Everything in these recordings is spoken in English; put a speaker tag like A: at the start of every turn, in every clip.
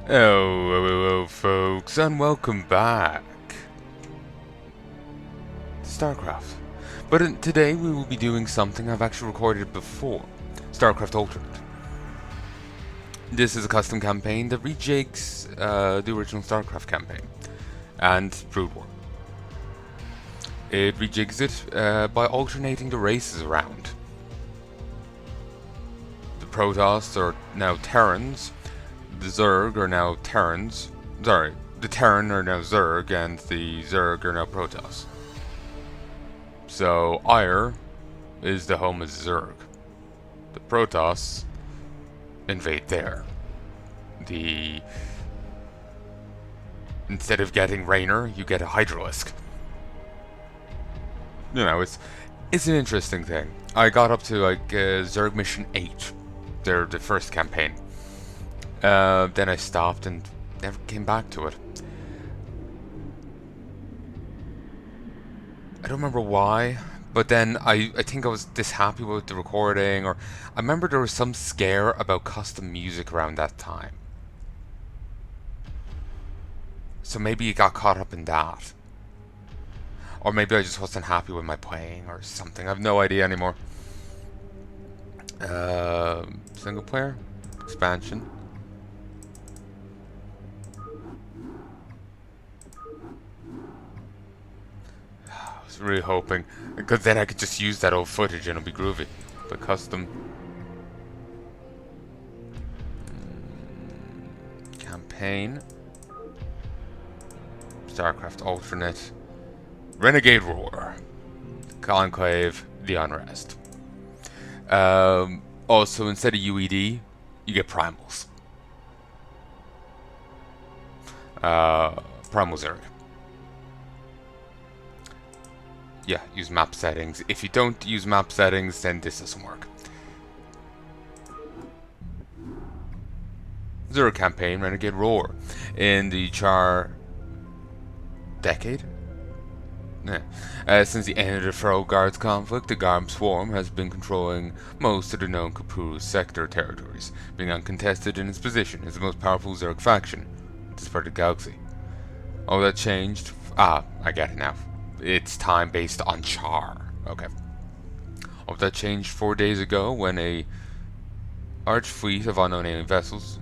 A: Hello, folks, and welcome back to Starcraft. But today we will be doing something I've actually recorded before, Starcraft Alternate. This is a custom campaign that rejigs the original Starcraft campaign and Brood War. It rejigs it by alternating the races around. The Protoss are now Terrans, the Zerg are now Terrans. Sorry, the Terran are now Zerg, and the Zerg are now Protoss. So, Ire is the home of Zerg. The Protoss invade there. Instead of getting Raynor, you get a Hydralisk. You know, it's an interesting thing. I got up to like Zerg Mission 8, the first campaign. Then I stopped and never came back to it. I don't remember why, but then I think I was this happy with the recording, or I remember there was some scare about custom music around that time. So maybe it got caught up in that. Or maybe I just wasn't happy with my playing or something. I have no idea anymore. Single player? Expansion. Really hoping, because then I could just use that old footage and it'll be groovy. But custom campaign, Starcraft Alternate, Renegade Roar, Conclave, The Unrest. Also, instead of UED, you get Primals. Primal Zerg. Yeah, use map settings. If you don't use map settings, then this doesn't work. Zero campaign, Renegade Roar. In the Char decade? Yeah. Since the end of the Fro Guards conflict, the Garm Swarm has been controlling most of the known Kapuru sector territories, being uncontested in its position as the most powerful Zerg faction in this part of the galaxy. All that changed. I get it now. It's time based on Char. Okay. All that changed 4 days ago when a large fleet of unknown alien vessels.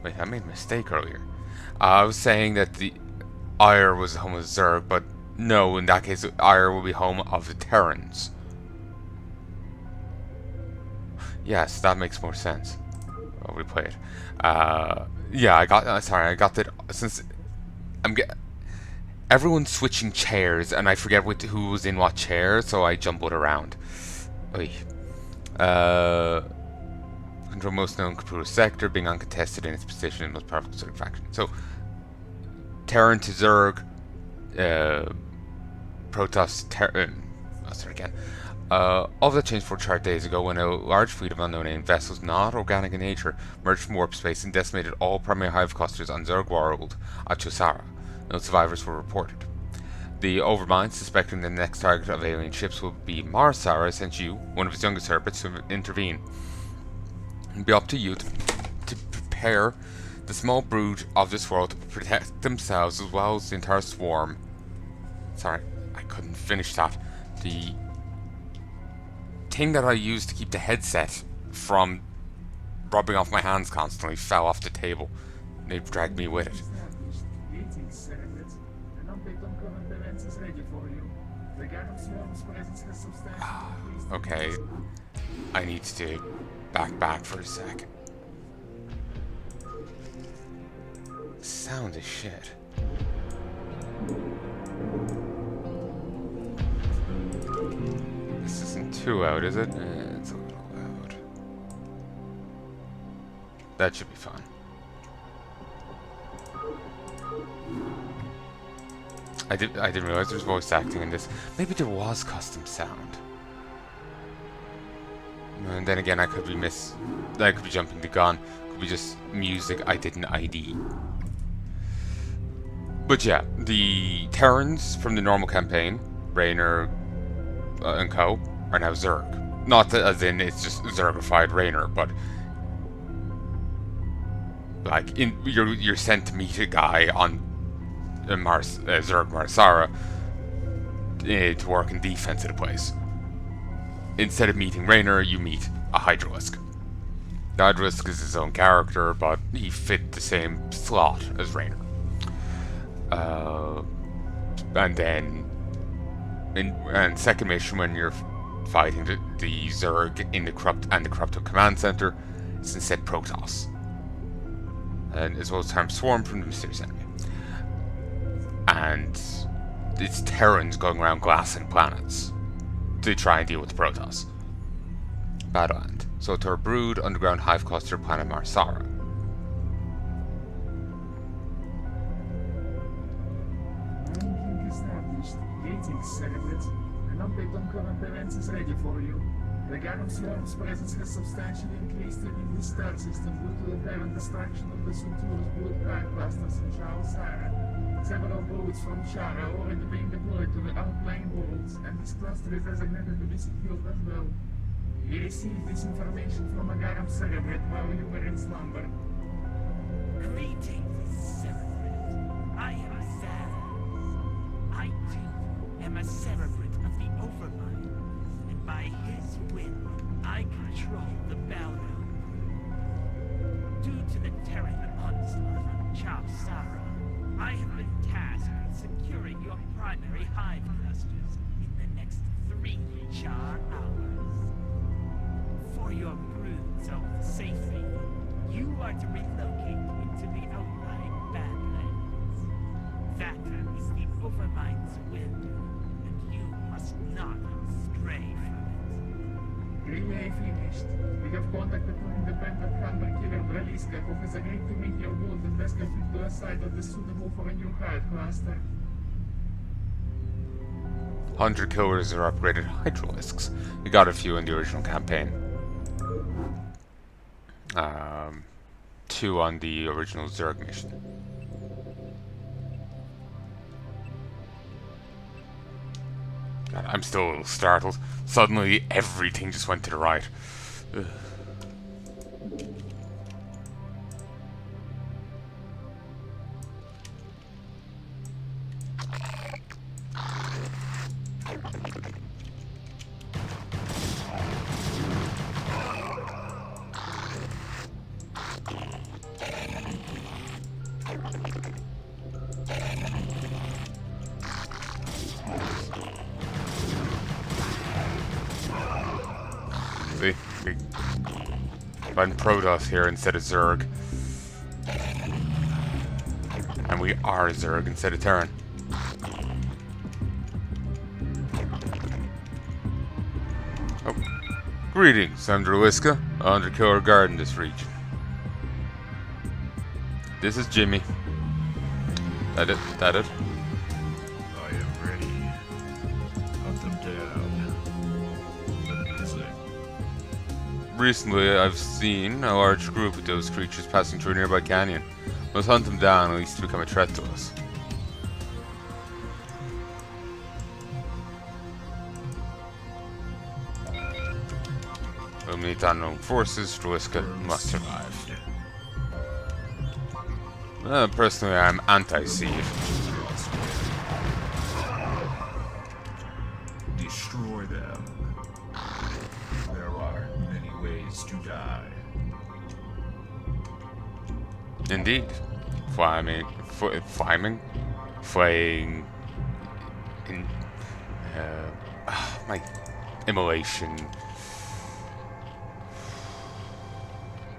A: Wait, I made a mistake earlier. I was saying that the Ire was the home of Zerg, but no, in that case, Ire will be home of the Terrans. Yes, that makes more sense. I'll replay it. Yeah, I got. Sorry, I got that. Since everyone's switching chairs, and I forget who was in what chair, so I jumbled around. Oy. Control most known Kapuru sector, being uncontested in its position in the most powerful Zerg faction. So, Terran to Zerg, Protoss, sorry again. All of that changed 4 chart days ago when a large fleet of unknown alien vessels, not organic in nature, merged from warp space and decimated all primary hive clusters on Zerg world at Chosara. No survivors were reported. The Overmind, suspecting the next target of alien ships will be Marsara, sent you, one of his youngest herpets, to intervene. It'll be up to you to prepare the small brood of this world to protect themselves as well as the entire swarm. Sorry, I couldn't finish that. The thing that I used to keep the headset from rubbing off my hands constantly fell off the table. They dragged me with it. Okay, I need to back for a sec. Sound is shit. This isn't too loud, is it? It's a little loud. That should be fine. I didn't realize there was voice acting in this. Maybe there was custom sound. And then again, I could be jumping the gun. Could be just music I didn't ID. But yeah, the Terrans from the normal campaign, Raynor and co, are now Zerg. Not that, as in it's just Zergified Rainer, but like you're sent to meet a guy on Zerg Marsara to work in defense of the place. Instead of meeting Rainer, you meet a Hydralisk. The Hydralisk is his own character, but he fit the same slot as Rainer. And then, and second mission, when you're fighting the Zerg in the Corrupted Command Center, it's instead Protoss, and as well as Term Swarm from the Mysterious Enemy. And it's Terrans going around glassing planets to try and deal with the Protoss. Battleland. So to our brood underground hive cluster planet Marsara.
B: An update on current events is ready for you. The Garum Swarm's presence has substantially increased within the star system due to the apparent destruction of the Sulturus brood prime clusters in Shara. Several broods from Shara are already being deployed to the outlying worlds, and this cluster is designated to be secured as well. We received this information from a Garum Cerebrate while you were in slumber.
C: Greetings, Cerebrate. I am Zaz. I too am a Cerebrate of the Overmind, and by his will, I control the Palnai. Due to the Terran onslaught on Chowsara, I have been tasked with securing your primary hive clusters in the next 3 Char hours. For your brood's own safety, you are to relocate into the outlying Badlands. That is the Overmind's will, and you must not stray from it.
B: Relay finished. We have contacted an independent Hammer Killer Draliska, who has agreed to meet your wound and escort you to a site that is suitable for a new hive cluster.
A: Hunter killers are upgraded Hydralisks. We got a few in the original campaign. 2 on the original Zerg mission. God, I'm still a little startled. Suddenly, everything just went to the right. Ugh. See? I'm Protoss here instead of Zerg. And we are Zerg instead of Terran. Oh. Greetings, I'm Draliska, a Underkiller Guard in this region. This is Jimmy. That it?
D: I am ready. Hunt them down. Let me see.
A: Recently, I've seen a large group of those creatures passing through a nearby canyon. Let's hunt them down, at least to become a threat to us. We'll meet unknown forces. Draliska must survive. Personally, I'm anti-seed.
D: Destroy them. There are many ways to die.
A: Indeed. Flaming. Flaying. My immolation.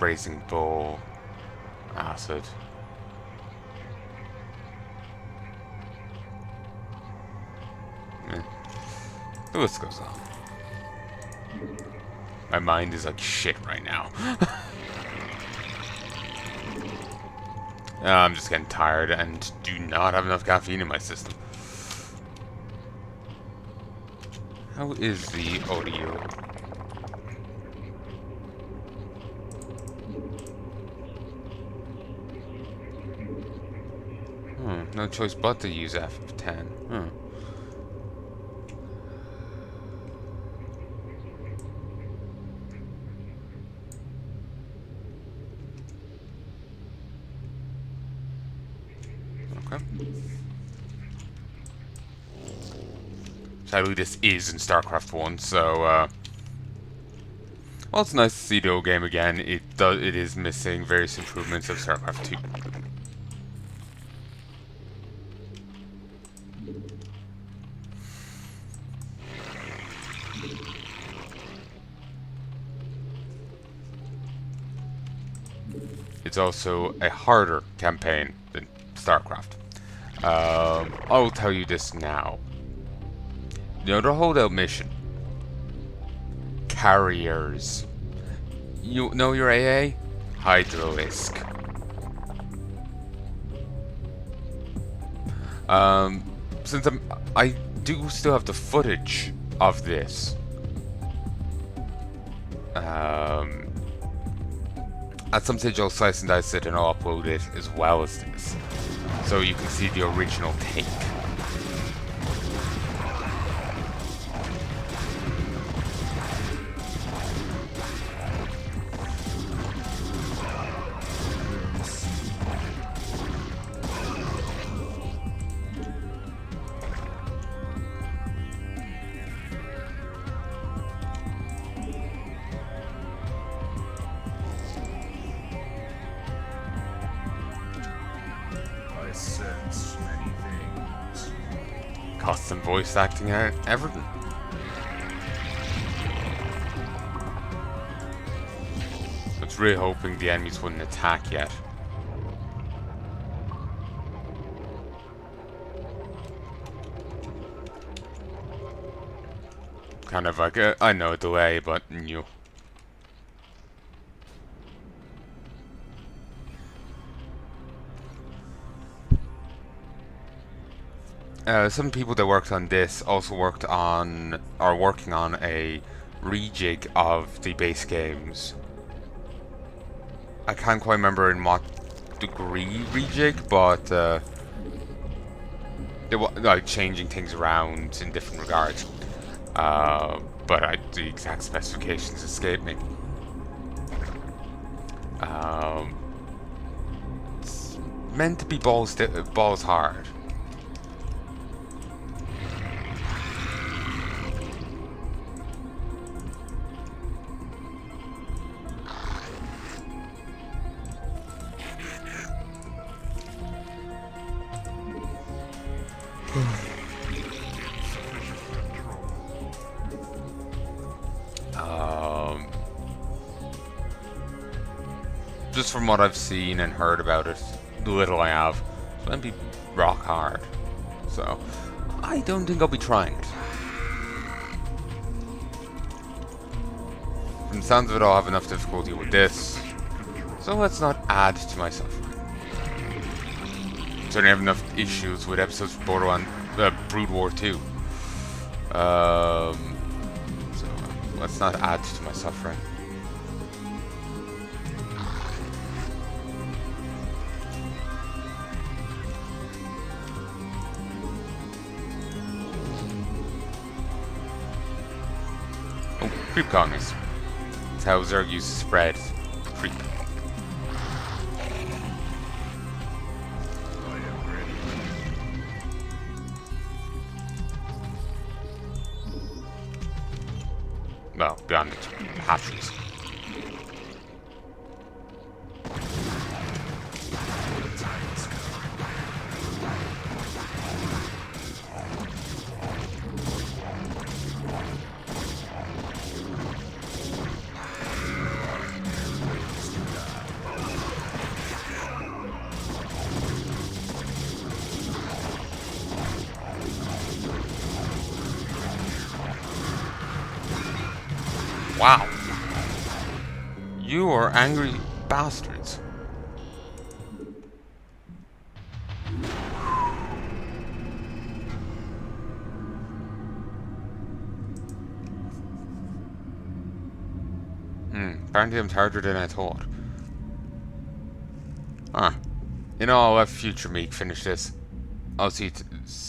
A: Raising bull. Acid. The list goes on. My mind is like shit right now. I'm just getting tired and do not have enough caffeine in my system. How is the audio? No choice but to use F10. Okay. Sadly, this is in Starcraft 1, so, well, it's nice to see the old game again. It is missing various improvements of Starcraft 2. It's also a harder campaign than StarCraft. I'll tell you this now. You know the holdout mission? Carriers. You know your AA? Hydralisk. Since I do still have the footage of this. At some stage I'll slice and dice it and I'll upload it as well as this, so you can see the original take.
D: I sense many things.
A: Custom voice acting and everything. I was really hoping the enemies wouldn't attack yet. Kind of like I know a delay, but new. Some people that worked on this also are working on a rejig of the base games. I can't quite remember in what degree rejig, but they were like changing things around in different regards. But the exact specifications escape me. It's meant to be balls hard. Just from what I've seen and heard about it, the little I have, it's going to be rock hard. So, I don't think I'll be trying it. From the sounds of it, I'll have enough difficulty with this, so let's not add to my suffering. Certainly have enough issues with episodes of Borderlands, Brood War 2. So, let's not add to my suffering. Oh, creep colonies. That's how Zerg uses spread. Creep.
D: I am ready.
A: Well, beyond the hatcheries. Wow. You are angry bastards. Apparently I'm harder than I thought. Huh. You know, I'll let future Meek finish this. I'll see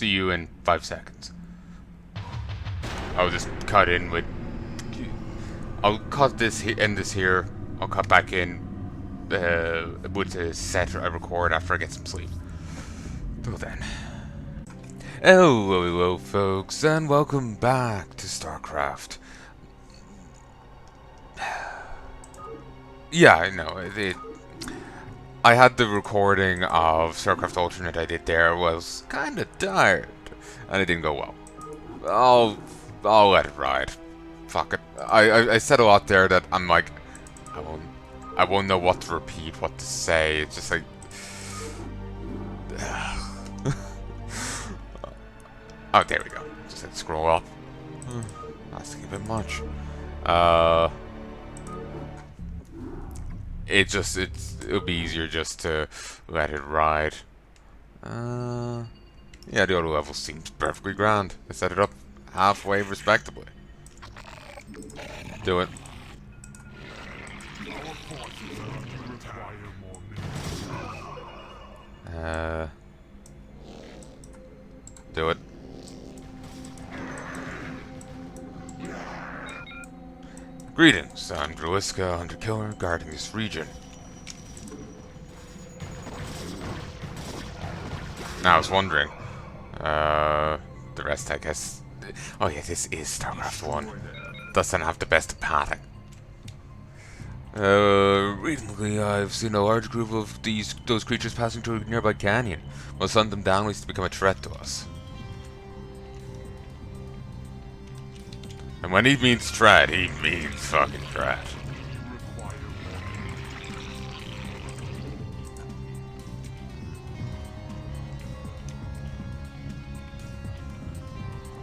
A: you in 5 seconds. I'll just cut in with... I'll cut this, end this here. I'll cut back in with the set I record after I get some sleep. So then. Hello, folks, and welcome back to Starcraft. Yeah, I know. I had the recording of Starcraft Alternate I did there was kind of tired, and it didn't go well. I'll let it ride. Fuck it. I said a lot there that I'm like, I won't I won't know what to repeat, what to say. It's just like. Oh, there we go. Just had to scroll up. That's a bit much. It'll be easier just to let it ride. Yeah, the other level seems perfectly grand. I set it up halfway respectably. Do it. Do it. Greetings, I'm Druiska, Hunter-Killer, guarding this region. Now I was wondering, the rest I guess. Oh yeah, this is Starcraft 1. Doesn't have the best padding. Recently I've seen a large group of those creatures passing through a nearby canyon. Must hunt them down lest to become a threat to us. And when he means threat, he means fucking threat.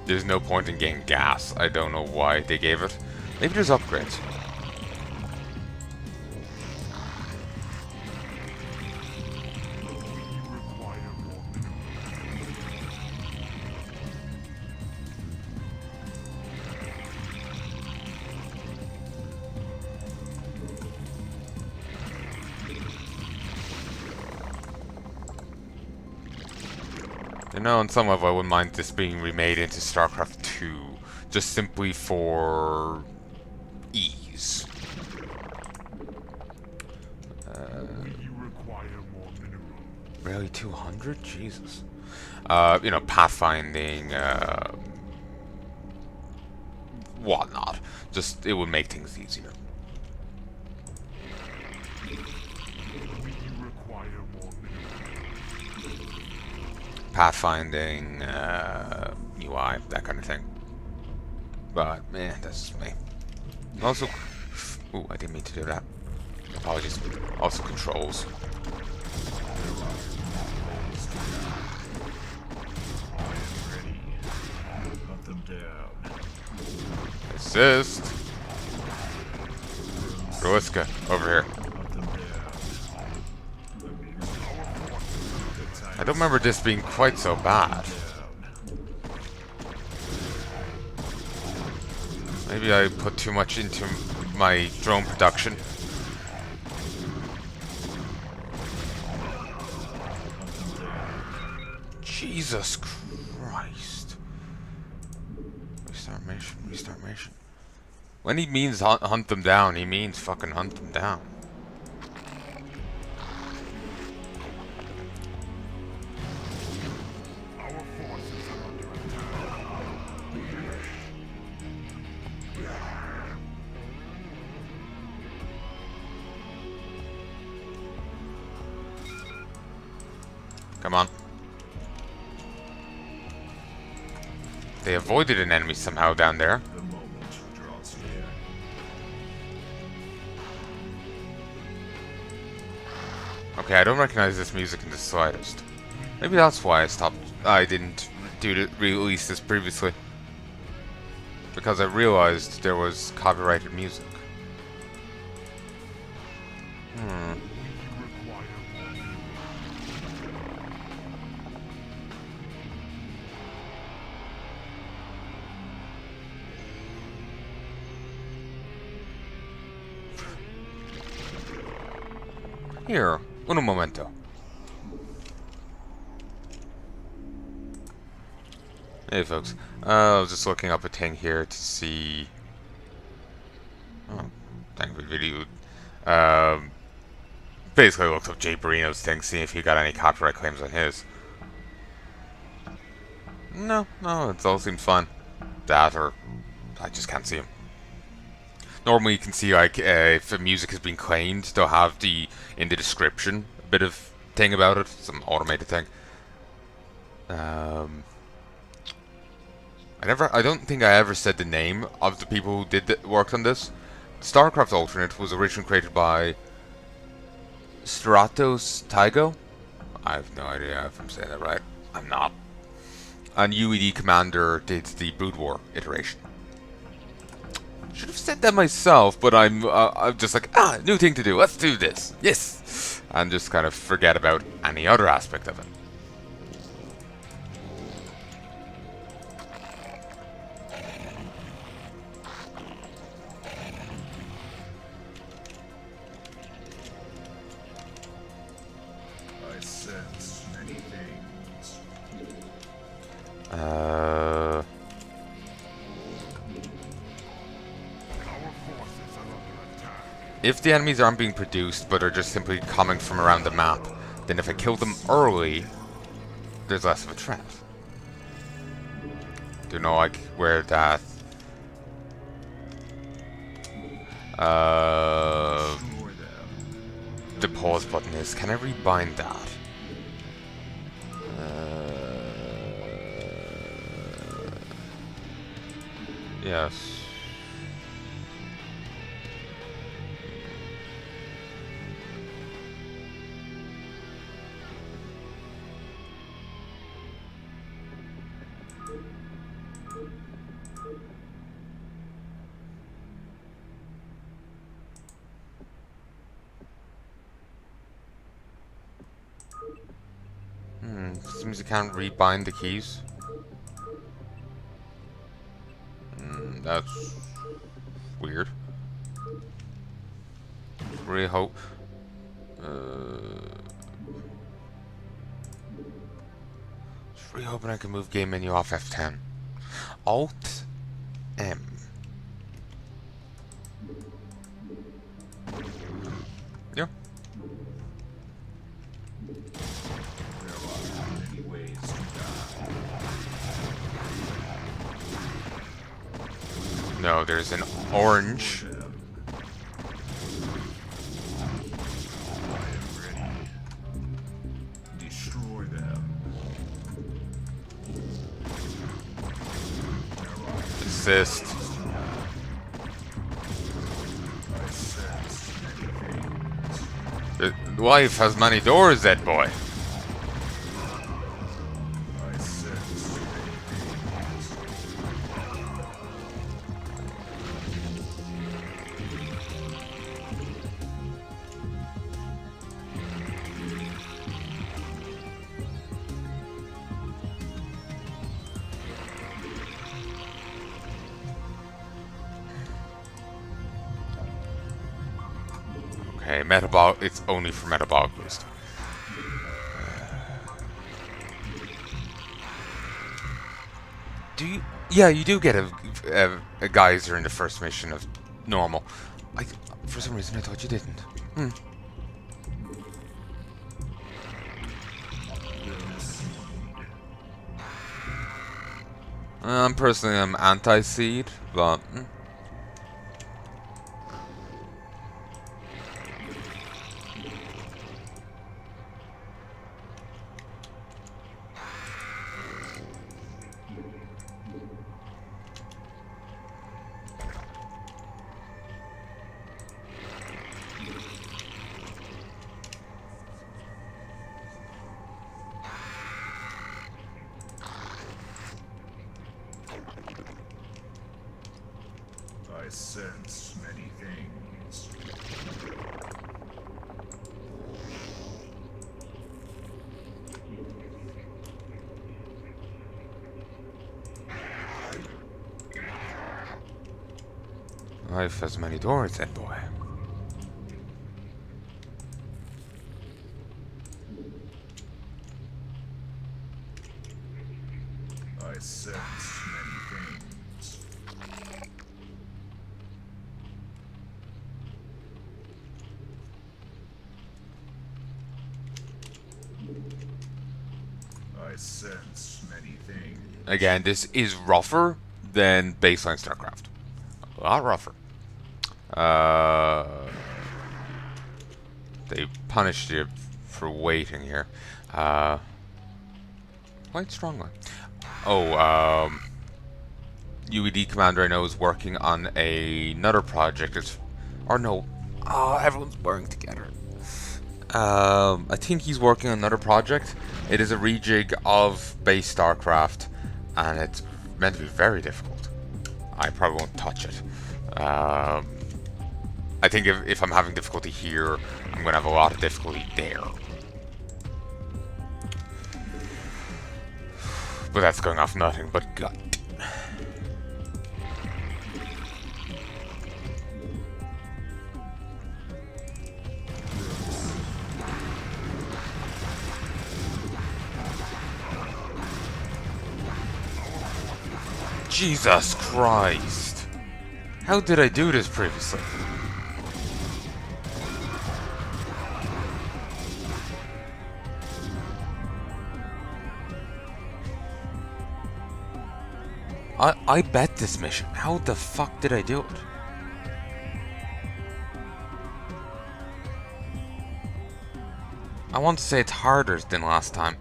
A: There's no point in getting gas. I don't know why they gave it. Maybe there's upgrades. You know, on some level I wouldn't mind this being remade into StarCraft 2, just simply for ease. Really, 200? Jesus. You know, pathfinding, whatnot. Just, it would make things easier. Pathfinding, UI, that kind of thing. But, man, that's just me. Also, ooh, I didn't mean to do that. Apologies. Also, controls. Assist. Druiska, over here. I don't remember this being quite so bad. Maybe I put too much into my drone production. Jesus Christ. Restart mission, restart mission. When he means hunt them down, he means fucking hunt them down. Come on. They avoided an enemy somehow down there. Okay, I don't recognize this music in the slightest. Maybe that's why I didn't release this previously. Because I realized there was copyrighted music. Here, un momento. Hey folks, I was just looking up a thing here to see. Oh, thank you for the video. Basically looked up Jay Barino's thing, seeing if he got any copyright claims on his. No, no, it all seems fine. That or I just can't see him. Normally you can see like if the music has been claimed, they'll have the in the description a bit of thing about it, some automated thing. I don't think I ever said the name of the people who worked on this. Starcraft alternate was originally created by Stratos Tygo. I have no idea if I'm saying that right. I'm not. And UED Commander did the Brood War iteration. Should have said that myself, but I'm just like, new thing to do. Let's do this. Yes, and just kind of forget about any other aspect of it.
D: I sense many things.
A: If the enemies aren't being produced, but are just simply coming from around the map, then if I kill them early, there's less of a threat. Do you know, like, where that... the pause button is. Can I rebind that? Yes. Seems you can't rebind the keys. That's weird. Really hope. Just really hoping I can move game menu off F10. Alt M. Yeah. No, there's an orange.
D: Destroy them.
A: Assist.
D: I sense many things.
A: Life has many doors, that boy.
D: I sense many things.
A: Okay, metabolic. It's only for metabolic boost. Do you? Yeah, you do get a geyser in the first mission of normal. For some reason, I thought you didn't. Personally, I'm anti-seed, but.
D: I sense many things.
A: Life has many doors, that boy.
D: I sense many things. I sense many things.
A: Again, this is rougher than baseline Starcraft. A lot rougher. They punished you for waiting here. Quite strongly. Oh, UED Commander I know is working on another project. Or no. Oh, everyone's blurring together. I think he's working on another project. It is a rejig of base StarCraft, and it's meant to be very difficult. I probably won't touch it. I think if I'm having difficulty here, I'm going to have a lot of difficulty there. But that's going off nothing but gut. Jesus Christ! How did I do this previously? I bet this mission. How the fuck did I do it? I want to say it's harder than last time.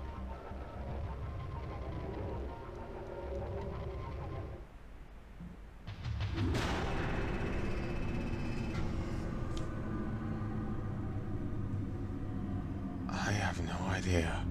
A: I have no idea.